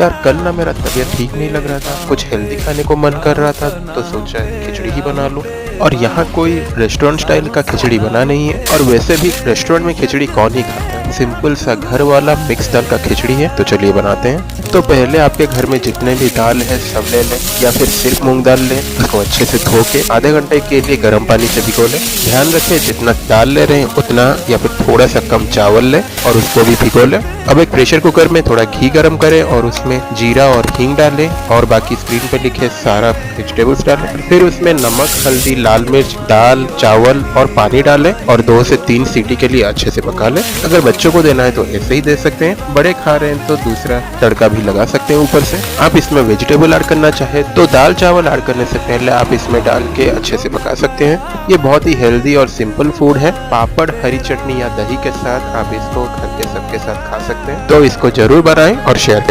यार कल ना मेरा तबीयत ठीक नहीं लग रहा था, कुछ हेल्दी खाने को मन कर रहा था, तो सोचा खिचड़ी ही बना लूं। और यहाँ कोई रेस्टोरेंट स्टाइल का खिचड़ी बना नहीं है, और वैसे भी रेस्टोरेंट में खिचड़ी कौन ही खाता है। सिंपल सा घर वाला मिक्स दाल का खिचड़ी है, तो चलिए बनाते हैं। तो पहले आपके घर में जितने भी दाल है सब ले लें, या फिर सिर्फ मूंग दाल लें। उसको अच्छे से धो के आधे घंटे के लिए गर्म पानी से भिगो लें। ध्यान रखें जितना दाल ले रहे हैं उतना या फिर थोड़ा सा कम चावल लें और उसको भी भिगो लें। अब एक प्रेशर कुकर में थोड़ा घी गर्म करें और उसमें जीरा और हींग डालें और बाकी स्क्रीन पर लिखे सारा वेजिटेबल्स डालें। फिर उसमें नमक, हल्दी, लाल मिर्च, दाल, चावल और पानी डालें और 2 से 3 सीटी के लिए अच्छे से पका लें। अगर बच्चों को देना है तो ऐसे ही दे सकते हैं, बड़े खा रहे हैं तो दूसरा तड़का भी लगा सकते हैं ऊपर से। आप इसमें वेजिटेबल ऐड करना चाहे तो दाल चावल ऐड करने से पहले आप इसमें डाल के अच्छे से पका सकते हैं। ये बहुत ही हेल्दी और सिंपल फूड है। पापड़, हरी चटनी या दही के साथ आप इसको घर के सबके साथ खा सकते हैं। तो इसको जरूर बनाएं और शेयर करें।